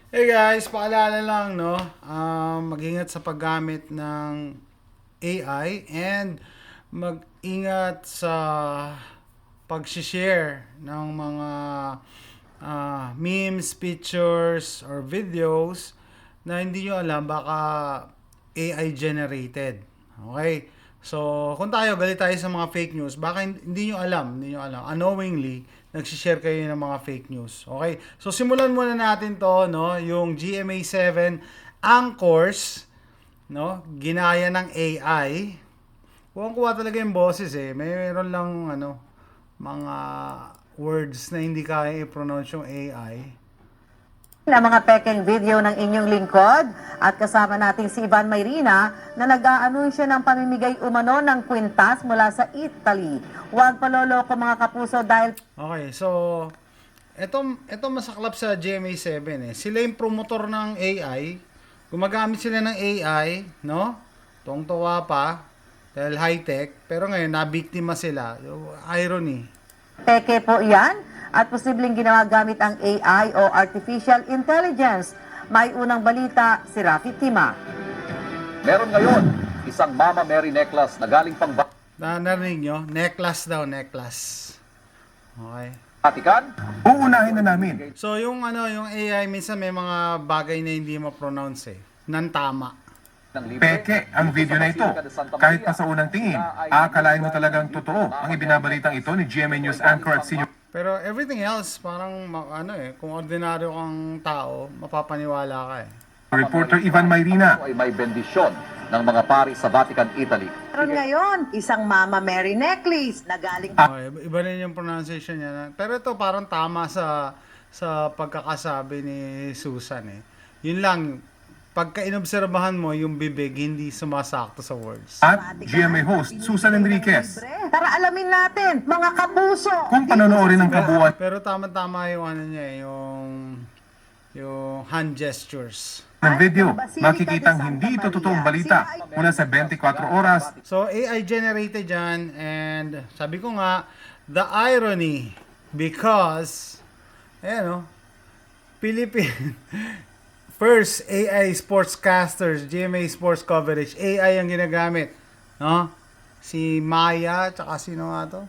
Hey guys, paalala lang no, mag-ingat sa paggamit ng AI and mag-ingat sa pag-share ng mga memes, pictures, or videos na hindi nyo alam baka AI generated. Okay? So, kung galit tayo sa mga fake news, baka hindi nyo alam, unknowingly, nagsishare kayo ng mga fake news. Okay? So, simulan muna natin to, no? Yung GMA7 Anchors, no? Ginaya ng AI. Kuha talaga yung boses eh. Mayroon lang, mga words na hindi kaya i-pronounce yung AI. Na mga pekeng video ng inyong lingkod at kasama natin si Ivan Mayrina na nag-aanunsyo ng pamimigay umano ng kwintas mula sa Italy. Huwag paloloko mga kapuso dahil Okay, so ito masaklap sa GMA7 eh. Sila yung promotor ng AI. Gumagamit sila ng AI, no? Tuwang-tuwa pa dahil high-tech, pero ngayon nabiktima sila. Yung irony. peke po iyan at posibleng ginawa gamit ang AI o Artificial Intelligence. May unang balita si Rafi Tima. Meron ngayon isang Mama Mary necklace na galing pang Narinig nyo? Necklace daw, necklace. Okay. Vatican. Uunahin na namin. So yung yung AI minsan may mga bagay na hindi ma-pronounce eh. Nang tama. Peke ang video na ito. Kahit pa sa unang tingin, aakalain mo talagang totoo ang ibinabalitang ito ni GMA News anchor at senior Pero everything else parang kung ordinaryo kang tao, mapapaniwala ka eh. reporter Ivan Mayrina. Ay may bendisyon ng mga pari sa Vatican, Italy. Meron ngayon isang Mama Mary necklace na galing Okay, iba rin yung pronunciation niya. Pero ito parang tama sa pagkakasabi ni Susan eh. Yun lang, pagka inobserbahan mo yung bibig, hindi sumasakto sa words. At GMA host Susan Enriquez. Tara alamin natin, mga kapuso. Kung panonoorin ang kabuuan Pero tama-tama yung niya eh, yung hand gestures. ng video, makikitang hindi ito totoong balita mula sa 24 oras. So AI generated yan and sabi ko nga the irony because Philippine first AI sportscasters, GMA sports coverage, AI ang ginagamit, no? Si Maya tsaka sino nga to?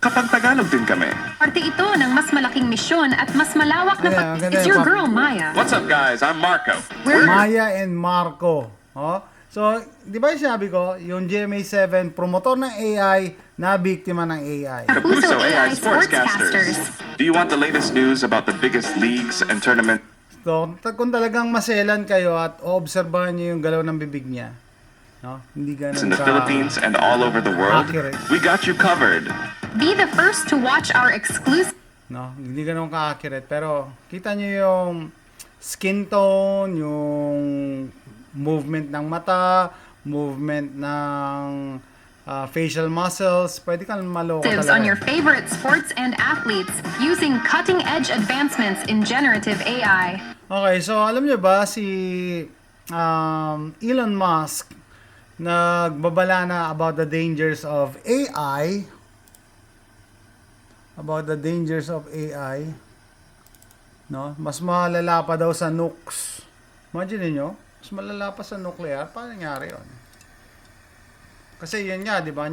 Kapag Tagalog din kami. Parte ito ng mas malaking misyon at mas malawak na Ayan, pag... ang ganda It's yung your pag- girl, Maya. What's up guys? I'm Marco. Maya and Marco. Oh? So, di ba sabi ko, yung GMA7 promotor ng AI na biktima ng AI. Kapuso AI Sportscasters. Do you want the latest news about the biggest leagues and tournaments So, kung talagang maselan kayo at oobserbahan niyo yung galaw ng bibig niya, no? Hindi ganun in the Philippines and all over the world? accurate. We got you covered. Be the first to watch our exclusive No, hindi ganun ka-accurate. Pero, kita niyo yung skin tone, yung movement ng mata, movement ng facial muscles. Pwede kang maloko talaga. on your favorite sports and athletes using cutting-edge advancements in generative AI. Okay, so alam niyo ba si Elon Musk nagbabala na about the dangers of AI? About the dangers of AI. No? Mas malala pa daw sa nukes. Imagine niyo, mas malala pa sa nuclear. Paano nangyari 'yon? Kasi yun nga, 'di ba?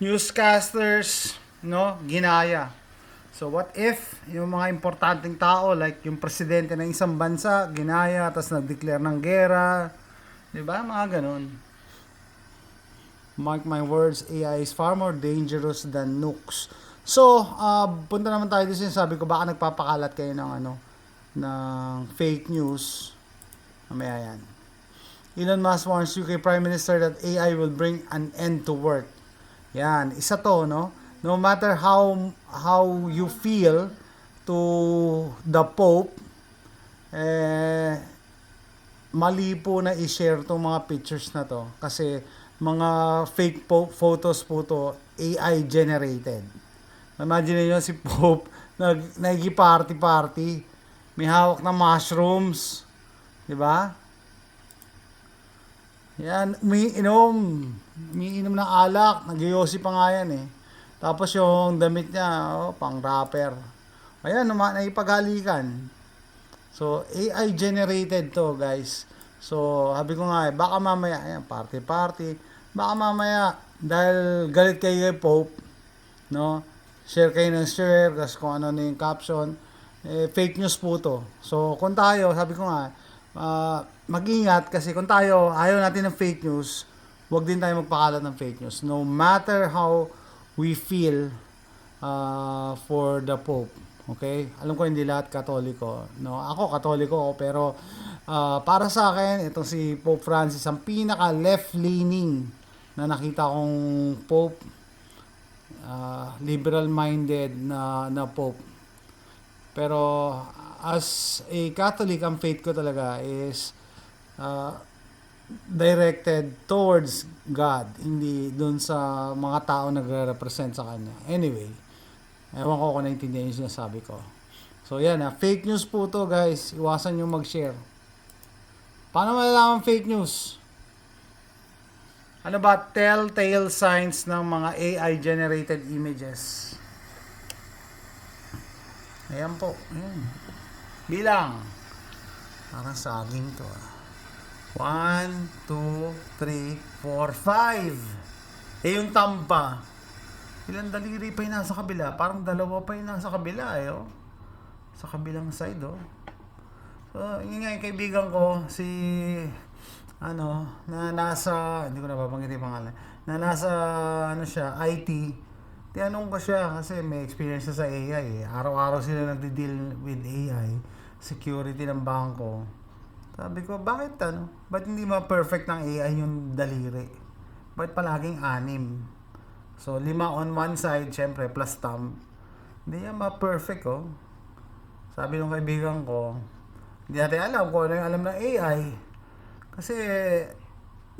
Newscasters, no, ginaya. So what if yung mga importanteng tao like yung presidente ng isang bansa ginaya tapos nag-declare ng gera, 'di ba? Mga ganun. Mark my words, AI is far more dangerous than nukes. So, punta naman tayo dito, sabi ko baka nagpapakalat kayo ng ng fake news. Mamaya yan. Elon Musk warns UK Prime Minister that AI will bring an end to work. Yan, isa to, no? No matter how you feel to the Pope, mali po na i-share tong mga pictures na to kasi mga fake photos po to AI generated. Imagine niyo si Pope nag-party, may hawak na mushrooms, 'di ba? Yan, umiinom ng alak, nagyosi pa nga yan eh. Tapos yung damit niya, pang rapper. Ayan, naipaghalikan. So, AI generated to, guys. So, sabi ko nga, baka mamaya, ayan, party, baka mamaya, dahil galit kayo kay Pope, no? Share kayo ng share, tapos kung ano na yung caption, fake news po to. So, kung tayo, sabi ko nga, mag-ingat kasi kung tayo, ayaw natin ng fake news, huwag din tayo magpakalat ng fake news. No matter how we feel for the Pope. Okay? Alam ko hindi lahat Katoliko. No, ako Katoliko pero para sa akin itong si Pope Francis ang pinaka left-leaning na nakita kong Pope, liberal-minded na Pope. Pero as a Catholic, ang faith ko talaga is directed towards God, hindi dun sa mga tao nagre-represent sa Kanya. Anyway, ewan ko kung naintindihan yung sinasabi ko. So yan, fake news po to guys. Iwasan nyo mag-share. Paano malalaman fake news? Ano ba telltale signs ng mga AI-generated images? Ayan po. Ayan. Bilang. Parang saging to 1, 2, 3, 4, 5. Yung tampa. Ilang daliri pa yung nasa kabila? Parang dalawa pa yung nasa kabila oh. Sa kabilang side oh. So, yun nga yung kaibigan ko, si na nasa, hindi ko nababanggit yung pangalan, na nasa, siya, IT. Tinanong ko siya kasi may experience siya sa AI Araw-araw sila nagdi-deal with AI, security ng bangko. Sabi ko, bakit ba't hindi ma-perfect ng AI yung daliri? Bakit palaging 6? So, 5 on one side, syempre, plus thumb. Hindi yan ma-perfect oh. Sabi ng kaibigan ko, hindi natin alam kung ano yung alam ng AI. Kasi,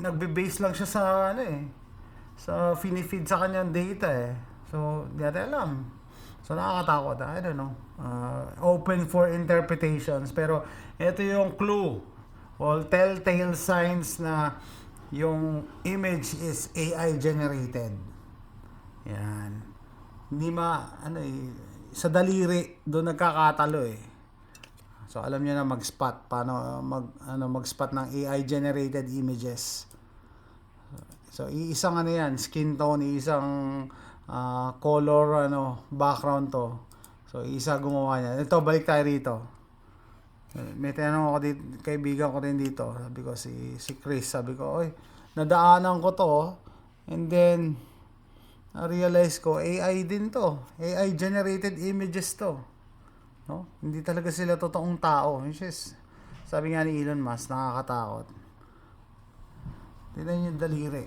nagbe-base lang siya sa, sa finifeed sa kanyang data So, hindi natin alam. So, nakakatakot. I don't know. Open for interpretations. Pero, ito yung clue. All telltale signs na yung image is AI generated. Yan. Hindi sa daliri, doon nagkakatalo So, alam niyo na mag-spot. Paano mag-spot ng AI generated images. So, iisang yan, skin tone, iisang color, background to. So, isa gumawa niya. Ito, balik tayo rito. May tinanong ako dito, kaibigan ko rin dito. Sabi ko, si Chris, sabi ko, oy, nadaanan ko to. And then, na-realize ko, AI din to. AI generated images to. No? Hindi talaga sila totoong tao. Sabi nga ni Elon Musk, nakakatakot. Tignan niyo yung daliri.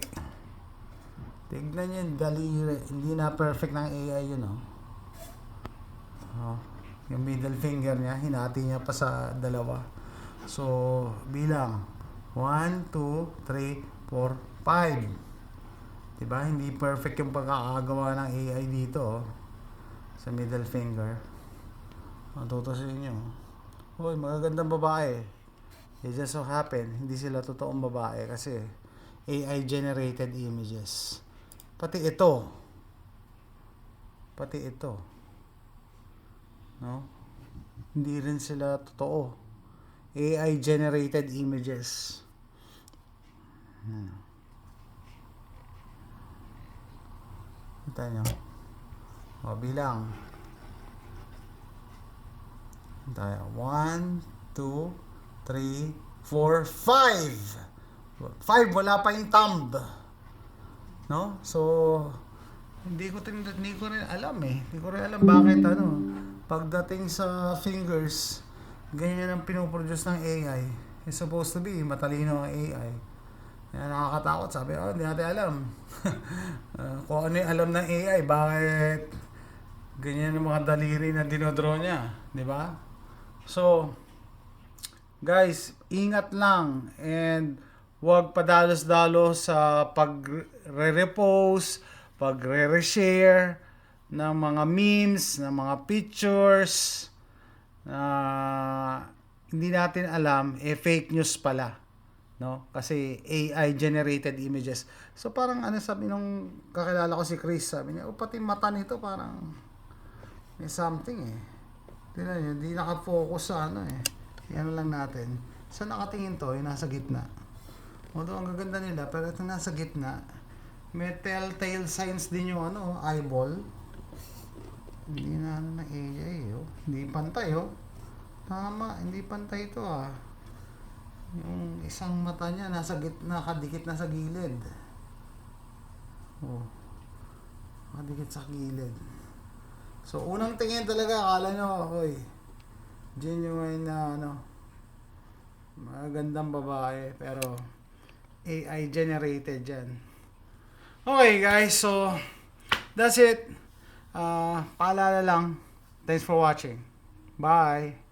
Tignan niyo yung daliri. Hindi na perfect ng AI yun, yung middle finger niya, hinati niya pa sa dalawa. So, bilang 1, 2, 3, 4, 5. Diba? Hindi perfect yung pagkakagawa ng AI dito, sa middle finger. Matutusin nyo. Uy, magagandang babae. It just so happen, hindi sila totoong babae kasi AI generated images. Pati ito. No? Hindi rin sila totoo. AI generated images. Kita nyo. Bilang. Tayo. 1, 2, 3, 4, 5. Wala pa yung thumb. No? So, hindi ko rin alam Hindi ko rin alam bakit pagdating sa fingers, ganyan ang pinoproduce ng AI. It's supposed to be matalino ang AI. Kaya nakakatakot. Sabi, hindi natin alam. Kung ano yung alam ng AI, bakit ganyan ang mga daliri na dinodraw niya. Di ba? So, guys, ingat lang and huwag padalos-dalos sa pagre-repost, pagre-reshare ng mga memes, ng mga pictures na hindi natin alam, fake news pala. No? Kasi AI generated images. So parang sabi nung kakilala ko si Chris, sabi niya, pati mata nito parang may something Hindi nakafocus sa Yan lang natin. So nakatingin to, yung nasa gitna. Although ang gaganda nila, pero ito nasa gitna. May telltale signs din yung eyeball. Hindi na ng AI, oh. Hindi pantay, oh. Tama, hindi pantay ito, ah. Yung isang mata niya nasa gitna, nakadikit na sa gilid. Oh. Nakadikit sa gilid. So, unang tingin talaga, akala nyo, oy, genuine na, magandang babae, pero AI generated yan. Okay, guys, so, that's it. Paalala lang, thanks for watching. Bye!